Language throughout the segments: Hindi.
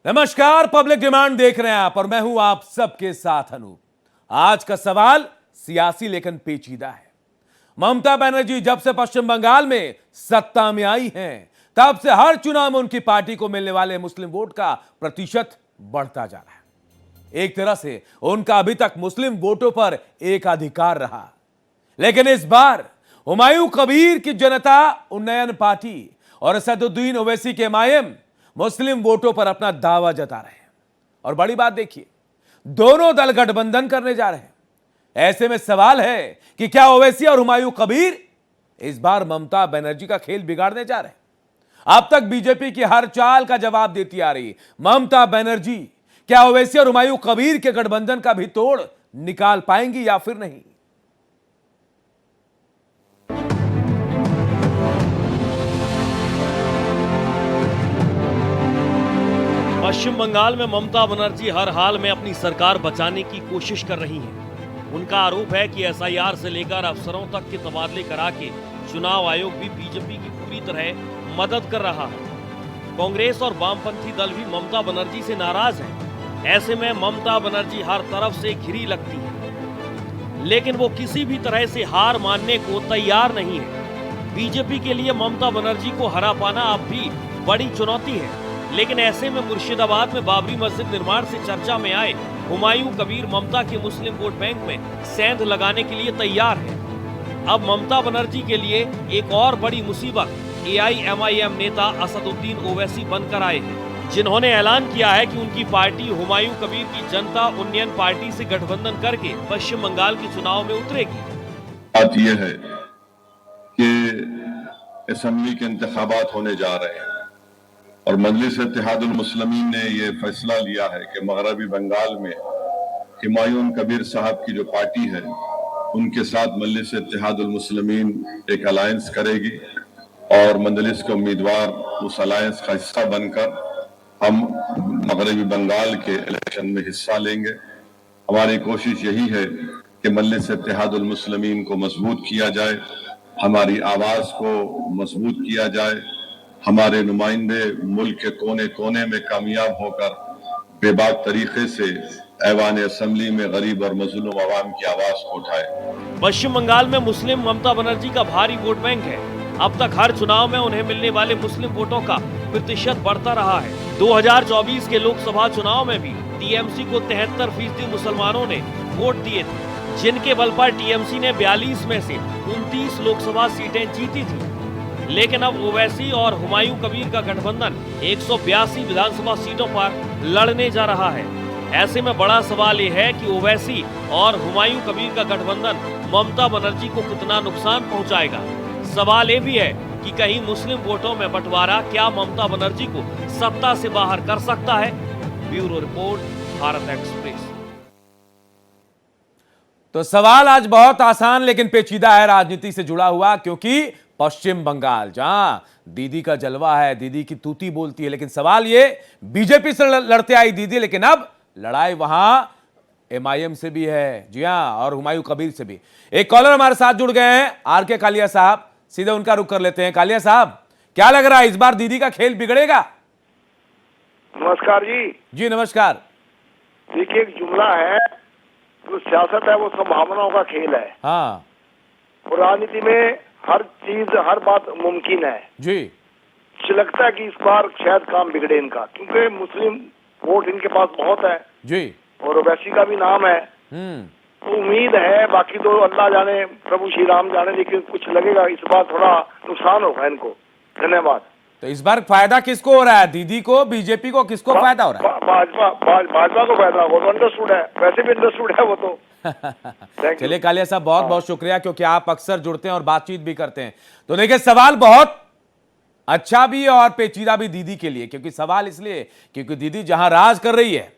नमस्कार, पब्लिक डिमांड देख रहे हैं आप और मैं हूं आप सबके साथ अनूप। आज का सवाल सियासी लेकिन पेचीदा है। ममता बनर्जी जब से पश्चिम बंगाल में सत्ता में आई हैं, तब से हर चुनाव में उनकी पार्टी को मिलने वाले मुस्लिम वोट का प्रतिशत बढ़ता जा रहा है। एक तरह से उनका अभी तक मुस्लिम वोटों पर एक अधिकार रहा, लेकिन इस बार हुमायूं कबीर की जनता उन्नयन पार्टी और असदुद्दीन ओवैसी के एमआईएम मुस्लिम वोटों पर अपना दावा जता रहे हैं। और बड़ी बात देखिए, दोनों दल गठबंधन करने जा रहे हैं। ऐसे में सवाल है कि क्या ओवैसी और हुमायूं कबीर इस बार ममता बनर्जी का खेल बिगाड़ने जा रहे हैं? अब तक बीजेपी की हर चाल का जवाब देती आ रही ममता बनर्जी क्या ओवैसी और हुमायूं कबीर के गठबंधन का भी तोड़ निकाल पाएंगी या फिर नहीं? पश्चिम बंगाल में ममता बनर्जी हर हाल में अपनी सरकार बचाने की कोशिश कर रही हैं। उनका आरोप है कि एसआईआर से लेकर अफसरों तक के तबादले करा के चुनाव आयोग भी बीजेपी की पूरी तरह मदद कर रहा है। कांग्रेस और वामपंथी दल भी ममता बनर्जी से नाराज हैं। ऐसे में ममता बनर्जी हर तरफ से घिरी लगती है, लेकिन वो किसी भी तरह से हार मानने को तैयार नहीं है। बीजेपी के लिए ममता बनर्जी को हरा पाना अब भी बड़ी चुनौती है। लेकिन ऐसे में मुर्शिदाबाद में बाबरी मस्जिद निर्माण से चर्चा में आए हुमायूं कबीर ममता के मुस्लिम वोट बैंक में सेंध लगाने के लिए तैयार है। अब ममता बनर्जी के लिए एक और बड़ी मुसीबत एआईएमआईएम नेता असदुद्दीन ओवैसी बनकर आए हैं, जिन्होंने ऐलान किया है कि उनकी पार्टी हुमायूं कबीर की जनता उन्नयन पार्टी से गठबंधन करके पश्चिम बंगाल के चुनाव में उतरेगी। बात यह है कि असेंबली के इंतखाबात होने जा रहे हैं और मजलिस इत्तेहादुल मुस्लिमीन ने यह फैसला लिया है कि मगरबी बंगाल में हुमायूं कबीर साहब की जो पार्टी है उनके साथ मजलिस इत्तेहादुल मुस्लिमीन एक अलायंस करेगी और मजलिस के उम्मीदवार उस अलायंस का हिस्सा बनकर हम मगरबी बंगाल के इलेक्शन में हिस्सा लेंगे। हमारी कोशिश यही है कि मजलिस इत्तेहादुल मुस्लिमीन को मजबूत किया जाए, हमारी आवाज को मजबूत किया जाए, हमारे नुमाइंदे मुल्क के कोने कोने में कामयाब होकर बेबाक तरीके से ऐवान असेंबली में गरीब और मजलूम आवाम की आवाज को उठाए। पश्चिम बंगाल में मुस्लिम ममता बनर्जी का भारी वोट बैंक है। अब तक हर चुनाव में उन्हें मिलने वाले मुस्लिम वोटों का प्रतिशत बढ़ता रहा है। 2024 के लोकसभा चुनाव में भी टीएमसी को 73% मुसलमानों ने वोट दिए थे, जिनके बल पर टीएमसी ने 42 में से 29 लोकसभा सीटें जीती थी। लेकिन अब ओवैसी और हुमायूं कबीर का गठबंधन 182 विधानसभा सीटों पर लड़ने जा रहा है। ऐसे में बड़ा सवाल ये है कि ओवैसी और हुमायूं कबीर का गठबंधन ममता बनर्जी को कितना नुकसान पहुंचाएगा। सवाल ये भी है कि कहीं मुस्लिम वोटों में बंटवारा क्या ममता बनर्जी को सत्ता से बाहर कर सकता है। Bureau report, Bharat express. तो सवाल आज बहुत आसान लेकिन पेचीदा है, राजनीति से जुड़ा हुआ, क्योंकि पश्चिम बंगाल जहां दीदी का जलवा है, दीदी की तूती बोलती है, लेकिन सवाल ये बीजेपी से लड़ते आई दीदी, लेकिन अब लड़ाई वहां एमआईएम से भी है, जी हां, और हुमायूं कबीर से भी। एक कॉलर हमारे साथ जुड़ गए हैं, आरके कालिया साहब, सीधे उनका रुख कर लेते हैं। कालिया साहब, क्या लग रहा है इस बार दीदी का खेल बिगड़ेगा? नमस्कार जी। जी नमस्कार। देखिए, एक जुमला है, जो सियासत है वो संभावनाओं का खेल है। हाँ, और राजनीति में हर चीज, हर बात मुमकिन है जी। मुझे लगता है कि इस बार शायद काम बिगड़े इनका, क्योंकि मुस्लिम वोट इनके पास बहुत है जी। और ओवैसी का भी नाम है। तो उम्मीद है, बाकी तो अल्लाह जाने, प्रभु श्री राम जाने, लेकिन कुछ लगेगा इस बार थोड़ा नुकसान होगा इनको। धन्यवाद। तो इस बार फायदा किसको हो रहा है? दीदी को, बीजेपी को, किसको फायदा हो रहा है? भाजपा को फायदा होगा, तो अंडरस्टूड है, वैसे भी अंडरस्टूड है वो तो। चलिए कालिया साहब, बहुत बहुत शुक्रिया, क्योंकि आप अक्सर जुड़ते हैं और बातचीत भी करते हैं। तो देखिए, सवाल बहुत अच्छा भी और पेचीदा भी दीदी के लिए, क्योंकि सवाल इसलिए क्योंकि दीदी जहां राज कर रही है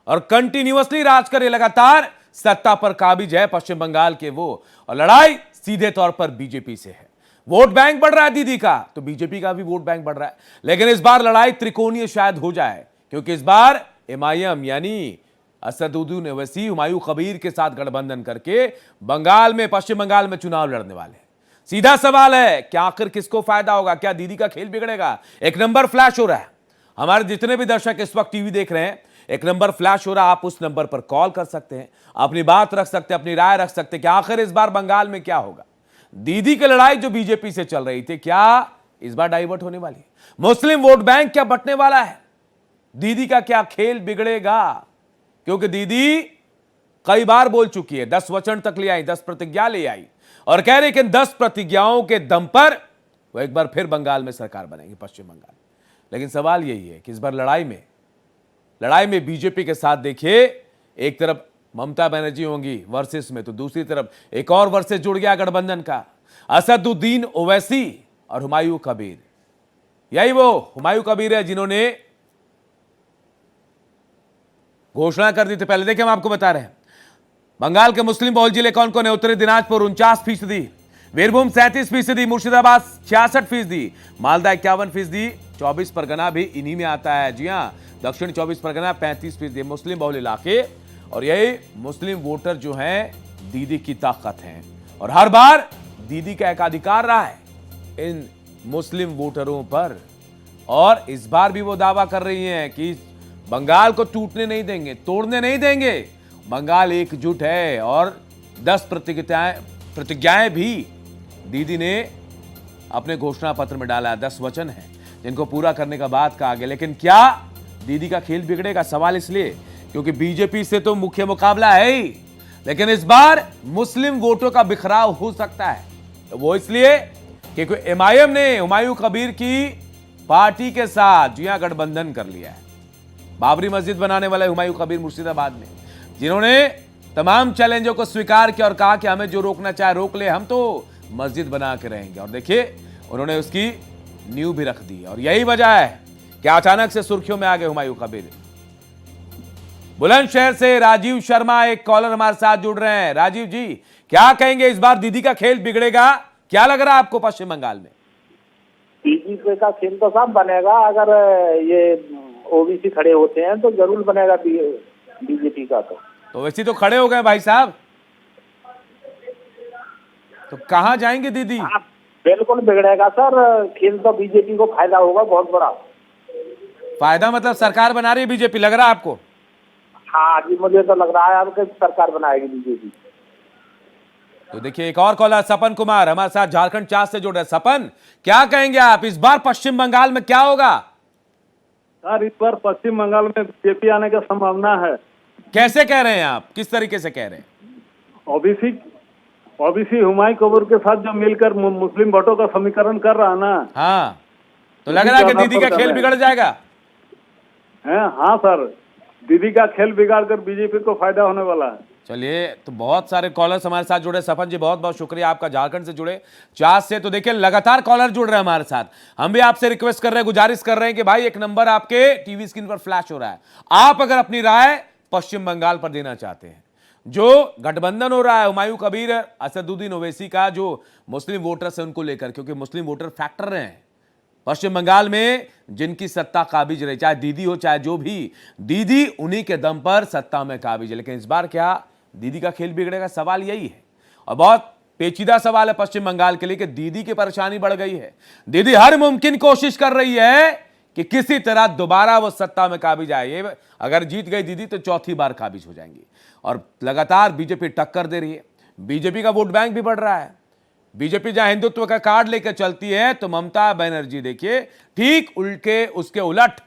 और कंटिन्यूअसली राज कर रही है, लगातार सत्ता पर काबिज है पश्चिम बंगाल के वो, और लड़ाई सीधे तौर पर बीजेपी से है। वोट बैंक बढ़ रहा है दीदी का, तो बीजेपी का भी वोट बैंक बढ़ रहा है। लेकिन इस बार लड़ाई त्रिकोणीय शायद हो जाए, क्योंकि इस बार एमआईएम यानी असदुद्दीन ओवैसी हुमायूं कबीर के साथ गठबंधन करके बंगाल में, पश्चिम बंगाल में चुनाव लड़ने वाले हैं। सीधा सवाल है, क्या आखिर किसको फायदा होगा? क्या दीदी का खेल बिगड़ेगा? एक नंबर फ्लैश हो रहा है। हमारे जितने भी दर्शक इस वक्त टीवी देख रहे हैं, एक नंबर फ्लैश हो रहा, आप उस नंबर पर कॉल कर सकते हैं, अपनी बात रख सकते हैं, अपनी राय रख सकते हैं कि आखिर इस बार बंगाल में क्या होगा। दीदी की लड़ाई जो बीजेपी से चल रही थी, क्या इस बार डाइवर्ट होने वाली है? मुस्लिम वोट बैंक क्या बंटने वाला है? दीदी का क्या खेल बिगड़ेगा? क्योंकि दीदी कई बार बोल चुकी है, 10 वचन तक ले आई, 10 प्रतिज्ञा ले आई और कह रही कि 10 प्रतिज्ञाओं के दम पर वो एक बार फिर बंगाल में सरकार बनेगी, पश्चिम बंगाल। लेकिन सवाल यही है कि इस बार लड़ाई में बीजेपी के साथ देखिए, एक तरफ ममता बनर्जी होंगी वर्सेस में, तो दूसरी तरफ एक और वर्सेस जुड़ गया गठबंधन का, असदुद्दीन ओवैसी और हुमायूं कबीर। यही वो हुमायूं कबीर है जिन्होंने घोषणा कर दी थी। पहले देखिए, हम आपको बता रहे हैं बंगाल के मुस्लिम बहुल जिले कौन कौन है। उत्तरी दिनाजपुर 49%, वीरभूम 37%, मुर्शिदाबाद 66%, मालदा 51%, 24 परगना भी इन्हीं में आता है। जी हां, दक्षिण 24 परगना 35% मुस्लिम बहुल इलाके। और यही मुस्लिम वोटर जो हैं दीदी की ताकत हैं और हर बार दीदी का एकाधिकार रहा है इन मुस्लिम वोटरों पर। और इस बार भी वो दावा कर रही हैं कि बंगाल को टूटने नहीं देंगे, तोड़ने नहीं देंगे, बंगाल एकजुट है। और 10 प्रतिज्ञाएं भी दीदी ने अपने घोषणा पत्र में डाला है, 10 वचन हैं जिनको पूरा करने का बात कहा गया। लेकिन क्या दीदी का खेल बिगड़ेगा? सवाल इसलिए क्योंकि बीजेपी से तो मुख्य मुकाबला है ही, लेकिन इस बार मुस्लिम वोटों का बिखराव हो सकता है। वो इसलिए क्योंकि एमआईएम ने हुमायूं कबीर की पार्टी के साथ जी हां गठबंधन कर लिया है। बाबरी मस्जिद बनाने वाले हुमायूं कबीर मुर्शिदाबाद में, जिन्होंने तमाम चैलेंजों को स्वीकार किया और कहा कि हमें जो रोकना चाहे रोक ले, हम तो मस्जिद बना के रहेंगे। और देखिए, उन्होंने उसकी नींव भी रख दी और यही वजह है कि अचानक से सुर्खियों में आ गए हुमायूं कबीर। बुलंदशहर से राजीव शर्मा एक कॉलर हमारे साथ जुड़ रहे हैं। राजीव जी, क्या कहेंगे, इस बार दीदी का खेल बिगड़ेगा? क्या लग रहा है आपको पश्चिम बंगाल में? बीजेपी का खेल तो सब बनेगा, अगर ये ओबीसी खड़े होते हैं तो जरूर बनेगा बीजेपी का। तो वैसे तो खड़े हो गए भाई साहब, तो कहां जाएंगे दीदी? बिल्कुल बिगड़ेगा सर, खेल तो बीजेपी को फायदा होगा, बहुत बड़ा फायदा। मतलब सरकार बना रही है बीजेपी, लग रहा है आपको? हाँ जी, मुझे तो लग रहा है आपके सरकार बनाएगी बीजेपी। तो देखिए, एक और कॉलर सपन कुमार हमारे साथ झारखंड 4 से जुड़ रहे। सपन, क्या कहेंगे आप, इस बार पश्चिम बंगाल में क्या होगा? सर, इस बार पश्चिम बंगाल में बीजेपी आने की संभावना है। कैसे कह रहे हैं आप, किस तरीके से कह रहे हैं? ओबीसी हुमायूं कबीर के साथ जो मिलकर मुस्लिम वोटों का समीकरण कर रहा है ना, हाँ, तो लग रहा है कि दीदी का खेल बिगड़ जाएगा। हाँ सर, दीदी का खेल बिगाड़ कर बीजेपी को फायदा होने वाला है। चलिए, तो बहुत सारे कॉलर्स हमारे साथ जुड़े। सपन जी, बहुत बहुत शुक्रिया आपका, झारखंड से जुड़े 4 से। तो देखिए, लगातार कॉलर जुड़ रहे हैं हमारे साथ। हम भी आपसे रिक्वेस्ट कर रहे हैं, गुजारिश कर रहे हैं कि भाई एक नंबर आपके टीवी स्क्रीन पर फ्लैश हो रहा है, आप अगर अपनी राय पश्चिम बंगाल पर देना चाहते हैं, जो गठबंधन हो रहा है हुमायूं कबीर असदुद्दीन ओवैसी का, जो मुस्लिम वोटर्स है उनको लेकर, क्योंकि मुस्लिम वोटर फैक्टर रहे हैं पश्चिम बंगाल में, जिनकी सत्ता काबिज रही, चाहे दीदी हो चाहे जो भी, दीदी उन्हीं के दम पर सत्ता में काबिज है। लेकिन इस बार क्या दीदी का खेल बिगड़ेगा? सवाल यही है और बहुत पेचीदा सवाल है पश्चिम बंगाल के लिए कि दीदी की परेशानी बढ़ गई है। दीदी हर मुमकिन कोशिश कर रही है कि किसी तरह दोबारा वो सत्ता में काबिज आए। ये अगर जीत गई दीदी तो चौथी बार काबिज हो जाएंगी और लगातार बीजेपी टक्कर दे रही है। बीजेपी का वोट बैंक भी बढ़ रहा है। बीजेपी जहां हिंदुत्व का कार्ड लेकर चलती है, तो ममता बनर्जी देखिए ठीक उल्टे उसके उलट।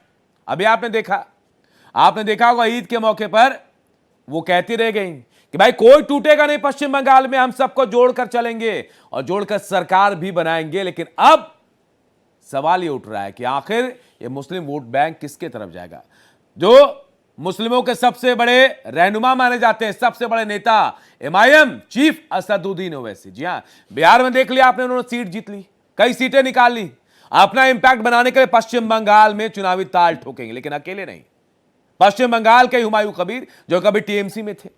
अभी आपने देखा होगा ईद के मौके पर वो कहती रह गई कि भाई कोई टूटेगा नहीं पश्चिम बंगाल में, हम सबको जोड़कर चलेंगे और जोड़कर सरकार भी बनाएंगे। लेकिन अब सवाल ये उठ रहा है कि आखिर ये मुस्लिम वोट बैंक किसके तरफ जाएगा? जो मुस्लिमों के सबसे बड़े रहनुमा माने जाते हैं, सबसे बड़े नेता एमआईएम चीफ असदुद्दीन ओवैसी, जी हां, बिहार में देख लिया आपने, उन्होंने सीट जीत ली, कई सीटें निकाल ली, अपना इंपैक्ट बनाने के लिए पश्चिम बंगाल में चुनावी ताल ठोकेंगे। लेकिन अकेले नहीं, पश्चिम बंगाल के हुमायूं कबीर जो कभी टीएमसी में थे,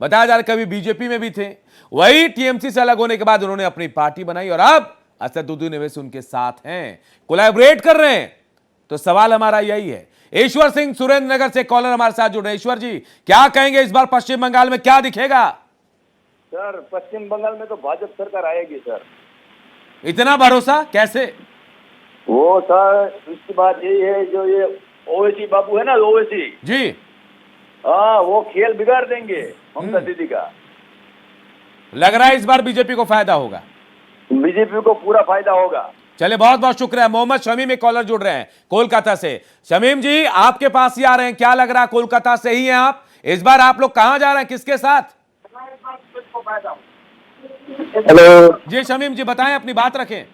बताया जा रहा कभी बीजेपी में भी थे, वही टीएमसी से अलग होने के बाद उन्होंने अपनी पार्टी बनाई और अब असदुद्दीन ओवैसी उनके साथ हैं, कोलैबोरेट कर रहे हैं। तो सवाल हमारा यही है। ईश्वर सिंह सुरेंद्र नगर से कॉलर हमारे साथ जुड़े। ईश्वर जी, क्या कहेंगे, इस बार पश्चिम बंगाल में क्या दिखेगा? सर, पश्चिम बंगाल में तो भाजपा सरकार आएगी सर। इतना भरोसा कैसे? वो सर, इसकी बात यही है, जो ये ओवैसी बाबू है ना, ओवैसी जी, हाँ, वो खेल बिगाड़ देंगे ममता दीदी का। लग रहा है इस बार बीजेपी को फायदा होगा। बीजेपी को पूरा फायदा होगा। चलिए, बहुत बहुत शुक्रिया। मोहम्मद शमीम एक कॉलर जुड़ रहे हैं कोलकाता से। शमीम जी, आपके पास ही आ रहे हैं, क्या लग रहा है, कोलकाता से ही हैं आप? इस बार आप लोग कहां जा रहे हैं, किसके साथ? हेलो जी शमीम जी, बताएं, अपनी बात रखें।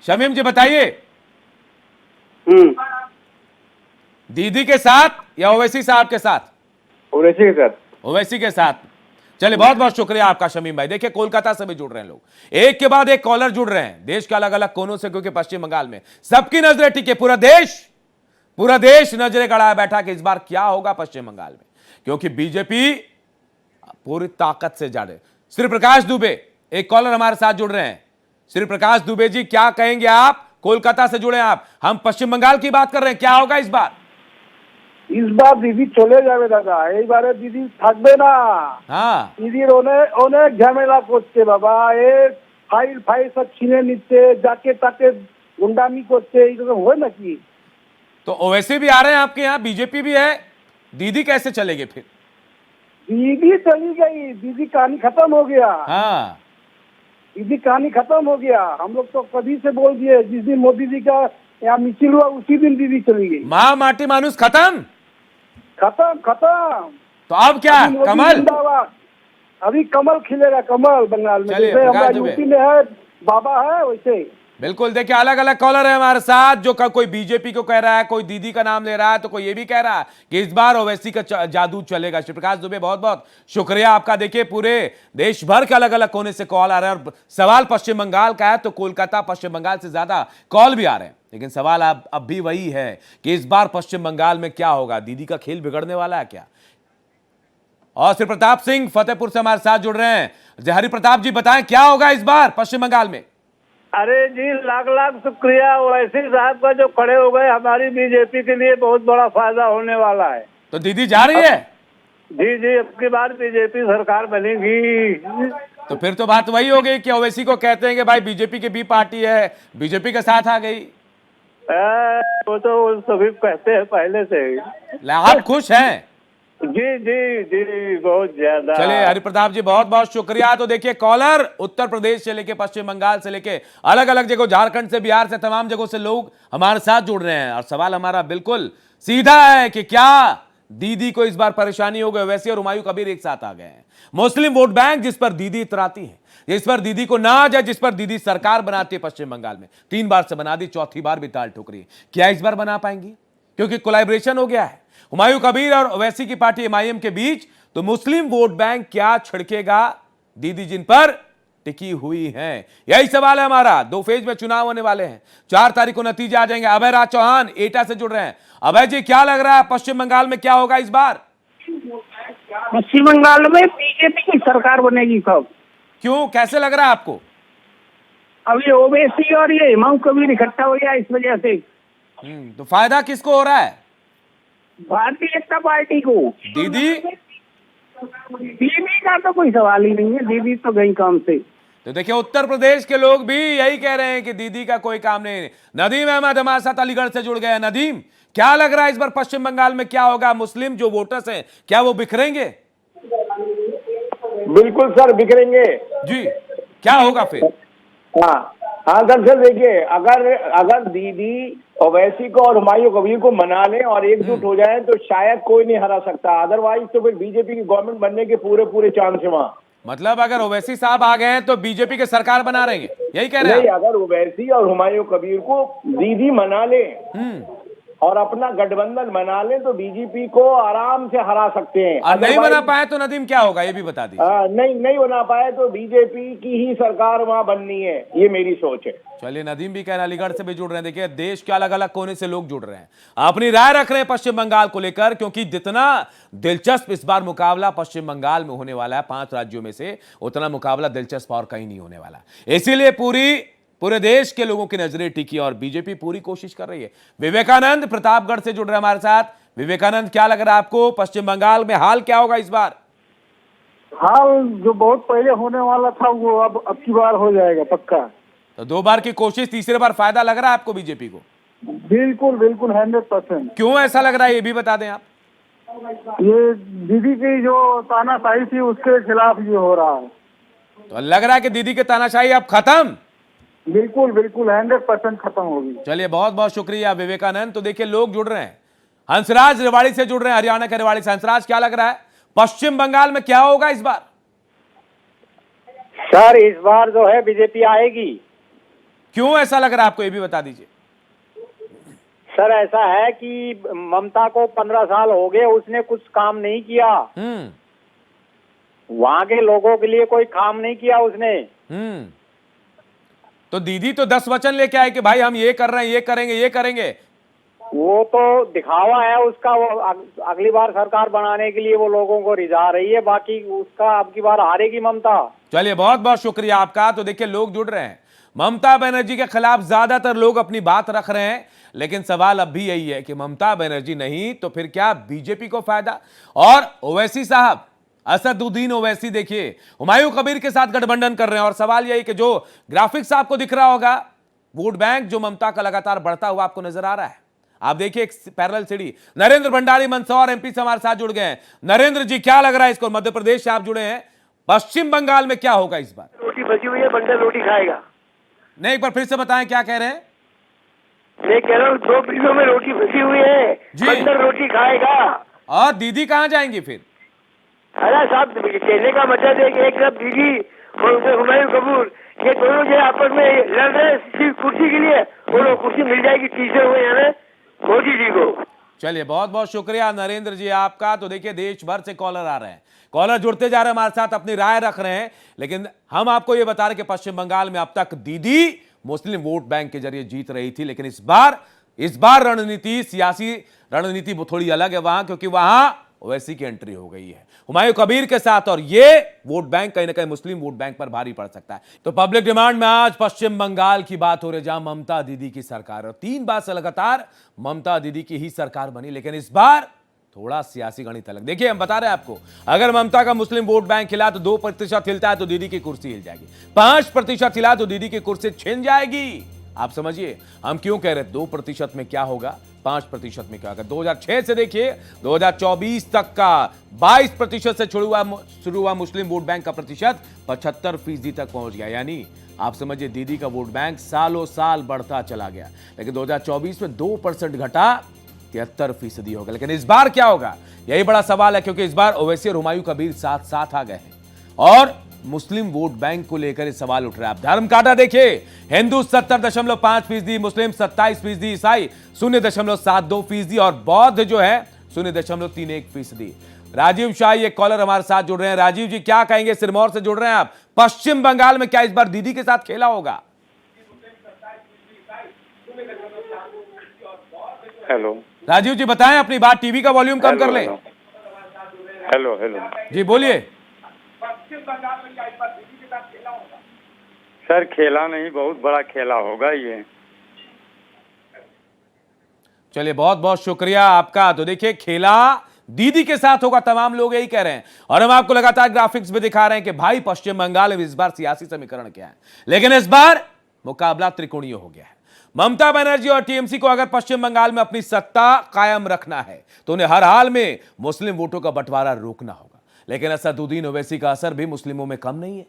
शमीम जी बताइए, दीदी के साथ या ओवैसी साहब के साथ? ओवैसी के साथ। ओवैसी के साथ। चलिए, बहुत बहुत शुक्रिया आपका शमीम भाई। देखिए, कोलकाता से भी जुड़ रहे हैं लोग, एक के बाद एक कॉलर जुड़ रहे हैं देश के अलग अलग कोनों से, क्योंकि पश्चिम बंगाल में सबकी नजरें टिके, पूरा देश नजरें गड़ाए बैठा कि इस बार क्या होगा पश्चिम बंगाल में, क्योंकि बीजेपी पूरी ताकत से जा रहे। श्री प्रकाश दुबे एक कॉलर हमारे साथ जुड़ रहे हैं। श्री प्रकाश दुबे जी, क्या कहेंगे आप? कोलकाता से जुड़े आप, हम पश्चिम बंगाल की बात कर रहे हैं, क्या होगा इस बार? इस बार দিদি চলে যাবে দাদা, এইবারে দিদি থাকবে না। हाँ, দিদির অনেক ঝামেলা করছে বাবা, এ ফাইল সব ছিনে নিচ্ছে, যাকে তাকে গুন্ডামি করছে, এইরকম হয় নাকি? तो ओवैसी भी आ रहे हैं आपके यहाँ, बीजेपी भी है, दीदी कैसे चलेगी फिर? दीदी चली गई, दीदी कहानी खत्म हो गया। हाँ, दीदी कहानी खत्म हो गया। हम लोग तो कभी से बोल दिए, जिस दिन मोदी जी का यहाँ मिছিল हुआ उसी दिन दीदी चली गई। माँ माटी मानुस खत्म। खत्म। तो अब क्या, अभी मोदी कमल? जिंदाबाद। अभी कमल खिलेगा, कमल बंगाल में, चलिए, जैसे हमारा प्रकाश दुबे। यूपी में है बाबा है, वैसे ही। बिल्कुल, देखिए, अलग अलग कॉलर है हमारे साथ, जो कोई बीजेपी को कह रहा है, कोई दीदी का नाम ले रहा है, तो कोई ये भी कह रहा है कि इस बार ओवैसी का जादू चलेगा। श्री प्रकाश दुबे, बहुत बहुत शुक्रिया आपका। देखिए, पूरे देश भर के अलग अलग कोने से कॉल आ रहे हैं, और सवाल पश्चिम बंगाल का है तो कोलकाता पश्चिम बंगाल से ज्यादा कॉल भी आ रहे हैं, लेकिन सवाल अब भी वही है कि इस बार पश्चिम बंगाल में क्या होगा, दीदी का खेल बिगड़ने वाला है क्या? और श्री प्रताप सिंह फतेहपुर से हमारे साथ जुड़ रहे हैं। हरि प्रताप जी, बताएं, क्या होगा इस बार पश्चिम बंगाल में? अरे जी, लाख लाख शुक्रिया ओवैसी साहब का जो खड़े हो गए, हमारी बीजेपी के लिए बहुत बड़ा फायदा होने वाला है। तो दीदी जा रही है? जी, अब की बार बीजेपी सरकार बनेगी। तो फिर तो बात वही हो गई कि ओवैसी को कहते हैं कि भाई बीजेपी की बी पार्टी है, बीजेपी के साथ आ गई। वो तो सभी कहते हैं पहले से ही। आप खुश हैं? जी, बहुत ज्यादा। चलिए हरि प्रताप जी, बहुत बहुत शुक्रिया। तो देखिए, कॉलर उत्तर प्रदेश से लेके पश्चिम बंगाल से लेके अलग अलग जगह, झारखंड से, बिहार से, तमाम जगहों से लोग हमारे साथ जुड़ रहे हैं, और सवाल हमारा बिल्कुल सीधा है कि क्या दीदी को इस बार परेशानी हो गई? वैसे और हुमायूं कबीर एक साथ आ गए हैं। मुस्लिम वोट बैंक जिस पर दीदी इतराती है, जिस पर दीदी को नाज है, जिस पर दीदी सरकार बनाती है पश्चिम बंगाल में, 3 बार से बना दी, चौथी बार भी ताल ठुक रही है, क्या इस बार बना पाएंगी? क्योंकि कोलैबोरेशन हो गया है हुमायूं कबीर और ओवैसी की पार्टी एमआईएम के बीच, तो मुस्लिम वोट बैंक क्या छिड़केगा दीदी जिन पर टिकी हुई हैं? यही सवाल है हमारा। 2 फेज में चुनाव होने वाले हैं, 4 तारीख को नतीजे आ जाएंगे। अभय राज चौहान एटा से जुड़ रहे हैं। अभय जी, क्या लग रहा है पश्चिम बंगाल में क्या होगा इस बार? पश्चिम बंगाल में बीजेपी की सरकार बनेगी। कब? क्यों, कैसे लग रहा है आपको? अभी ओवैसी और ये हुमायूं कबीर इकट्ठा हो गया, इस वजह से। तो फायदा किसको हो रहा है? भारतीय जनता पार्टी को। दीदी का तो कोई सवाल ही नहीं है, दीदी तो गई काम से। तो देखिए, उत्तर प्रदेश के लोग भी यही कह रहे हैं कि दीदी का कोई काम नहीं। नदीम अहमद हमारे साथ अलीगढ़ से जुड़ गए। नदीम, क्या लग रहा है इस बार पश्चिम बंगाल में क्या होगा? मुस्लिम जो वोटर्स हैं, क्या वो बिखरेंगे? बिल्कुल सर, बिखरेंगे जी, क्या होगा फिर? हाँ दरअसल देखिए, अगर दीदी ओवैसी को और हुमायूं कबीर को मना लें और एकजुट हो जाएं तो शायद कोई नहीं हरा सकता। अदरवाइज तो फिर बीजेपी की गवर्नमेंट बनने के पूरे चांस है वहाँ। मतलब अगर ओवैसी साहब आ गए हैं तो बीजेपी के सरकार बना रहेंगे, यही कह रहे हैं? नहीं, अगर ओवैसी और हुमायूं कबीर को दीदी मना ले और अपना गठबंधन बना ले तो बीजेपी को आराम से हरा सकते हैं। और नहीं बना पाए तो नदीम क्या होगा, ये भी बता दीजिए। नहीं बना पाए तो बीजेपी की ही सरकार वहाँ बननी है, ये मेरी सोच है। चलिए, नदीम भी कह रहे हैं, अलीगढ़ से भी जुड़ रहे हैं। देखिए, देश के अलग अलग कोने से लोग जुड़ रहे हैं, अपनी राय रख रहे हैं पश्चिम बंगाल को लेकर, क्योंकि जितना दिलचस्प इस बार मुकाबला पश्चिम बंगाल में होने वाला है 5 राज्यों में से, उतना मुकाबला दिलचस्प और कहीं नहीं होने वाला। इसीलिए पूरे देश के लोगों की नजरें टिकी और बीजेपी पूरी कोशिश कर रही है। विवेकानंद प्रतापगढ़ से जुड़ रहे हैं हमारे साथ। विवेकानंद, क्या लग रहा है आपको पश्चिम बंगाल में हाल क्या होगा इस बार? हाल जो बहुत पहले होने वाला था वो अब की बार हो जाएगा पक्का। तो 2 बार की कोशिश, तीसरे बार फायदा लग रहा है आपको बीजेपी को? बिल्कुल बिल्कुल 100%। क्यों ऐसा लग रहा है ये भी बता दें आप। ये दीदी की जो तानाशाही थी उसके खिलाफ ये हो रहा है। तो लग रहा है कि दीदी की तानाशाही अब खत्म। बिल्कुल बिल्कुल 100% खत्म होगी। चलिए बहुत बहुत शुक्रिया विवेकानंद। तो देखिए लोग जुड़ रहे हैं, हंसराज रेवाड़ी से जुड़ रहे हैं, हरियाणा के रेवाड़ी से। हंसराज, क्या लग रहा है पश्चिम बंगाल में क्या होगा इस बार? सर इस बार जो है बीजेपी आएगी। क्यों ऐसा लग रहा है आपको, ये भी बता दीजिए। सर ऐसा है कि ममता को 15 साल हो गए, उसने कुछ काम नहीं किया। वहां के लोगों के लिए कोई काम नहीं किया उसने। तो दीदी तो 10 वचन लेके आए कि भाई हम ये कर रहे हैं, ये करेंगे, ये करेंगे। वो तो दिखावा है उसका। वो अगली बार सरकार बनाने के लिए वो लोगों को रिझा रही है, बाकी उसका अब की बार हारेगी ममता। चलिए बहुत बहुत शुक्रिया आपका। तो देखिए लोग जुड़ रहे हैं, ममता बनर्जी के खिलाफ ज्यादातर लोग अपनी बात रख रहे हैं, लेकिन सवाल अब भी यही है कि ममता बनर्जी नहीं तो फिर क्या बीजेपी को फायदा? और ओवैसी साहब, असदुद्दीन ओवैसी देखिए हुमायूं कबीर के साथ गठबंधन कर रहे हैं। और सवाल यही कि जो ग्राफिक्स आपको दिख रहा होगा, वोट बैंक जो ममता का लगातार बढ़ता हुआ आपको नजर आ रहा है। आप देखिए एक पैरेलल सीढ़ी। नरेंद्र भंडारी मंदसौर एमपी से हमारे साथ जुड़ गए हैं। नरेंद्र जी, क्या लग रहा है इसको? मध्य प्रदेश से आप जुड़े हैं, पश्चिम बंगाल में क्या होगा इस बार? रोटी बची हुई है, बंडल रोटी खाएगा। नहीं, एक बार फिर से बताएं क्या कह रहे हैं। मैं कह रहा हूँ 2 पीढ़ियों में रोटी बची हुई है, बंडल रोटी खाएगा। और दीदी कहां जाएंगी फिर? अरे साहब, कहने का मतलब है कि एक तरफ दीदी और हुमायूं कबीर, ये दोनों जो आपस में लड़ रहे हैं कुर्सी के लिए, वो कुर्सी मिल जाएगी तीसरे हुए हमें मोदी जी को। चलिए बहुत बहुत शुक्रिया नरेंद्र जी आपका। तो देखिए देश भर से कॉलर आ रहे हैं, कॉलर जुड़ते जा रहे हैं हमारे साथ, अपनी राय रख रहे हैं। लेकिन हम आपको यह बता रहे हैं कि पश्चिम बंगाल में अब तक दीदी मुस्लिम वोट बैंक के जरिए जीत रही थी, लेकिन इस बार रणनीति, सियासी रणनीति थोड़ी अलग है वहां, क्योंकि वहां ओवैसी की एंट्री हो गई है हुमायूं कबीर के साथ, और ये वोट बैंक कहीं ना कहीं मुस्लिम वोट बैंक पर भारी पड़ सकता है। तो पब्लिक डिमांड में आज पश्चिम बंगाल की बात हो रही, जहां ममता दीदी की सरकार, और 3 बार से लगातार ममता दीदी की ही सरकार बनी, लेकिन इस बार थोड़ा सियासी गणित अलग। देखिए हम बता रहे हैं आपको, अगर ममता का मुस्लिम वोट बैंक हिला तो 2% हिलता है तो दीदी की कुर्सी हिल जाएगी, 5% हिला तो दीदी की कुर्सी छिन जाएगी। आप समझिए हम क्यों कह रहे हैं 2% में क्या होगा, 5% में क्या होगा। 2006 से देखिए 2024 तक का 22% से शुरू हुआ मुस्लिम वोट बैंक का प्रतिशत 75% तक पहुंच गया। यानी आप समझिए दीदी का वोट बैंक सालों साल बढ़ता चला गया, लेकिन 2024 में 2% घटा 73% होगा। लेकिन इस बार क्या होगा, यही बड़ा सवाल है, क्योंकि इस बार ओवैसी और हुमायूं कबीर साथ साथ आ गए हैं और मुस्लिम वोट बैंक को लेकर ये सवाल उठ रहा है। आप धर्म काटा देखिए, हिंदू 70.5%, मुस्लिम 27%, ईसाई 0.72% और बौद्ध जो है 0.31%। राजीव शाह ये कॉलर हमारे साथ जुड़ रहे हैं। राजीव जी क्या कहेंगे, सिरमौर से जुड़ रहे हैं आप, पश्चिम बंगाल में क्या इस बार दीदी के साथ खेला होगा? हेलो राजीव जी बताएं, अपनी बात टीवी का वॉल्यूम कम कर लें। हेलो हेलो जी बोलिए। सर खेला नहीं, बहुत बड़ा खेला होगा ये। चलिए बहुत बहुत शुक्रिया आपका। तो देखिए खेला दीदी के साथ होगा, तमाम लोग यही कह रहे हैं, और हम आपको लगातार ग्राफिक्स में दिखा रहे हैं कि भाई पश्चिम बंगाल में इस बार सियासी समीकरण क्या है, लेकिन इस बार मुकाबला त्रिकोणीय हो गया है। ममता बनर्जी और टीएमसी को अगर पश्चिम बंगाल में अपनी सत्ता कायम रखना है तो उन्हें हर हाल में मुस्लिम वोटों का बंटवारा रोकना होगा। लेकिन असदुद्दीन ओवैसी का असर भी मुस्लिमों में कम नहीं है,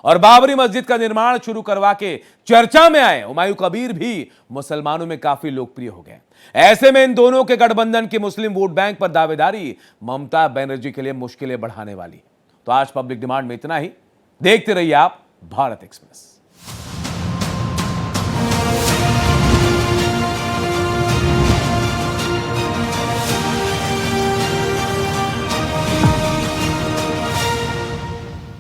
और बाबरी मस्जिद का निर्माण शुरू करवा के चर्चा में आए हुमायूं कबीर भी मुसलमानों में काफी लोकप्रिय हो गए। ऐसे में इन दोनों के गठबंधन की मुस्लिम वोट बैंक पर दावेदारी ममता बनर्जी के लिए मुश्किलें बढ़ाने वाली है। तो आज पब्लिक डिमांड में इतना ही। देखते रहिए आप भारत एक्सप्रेस।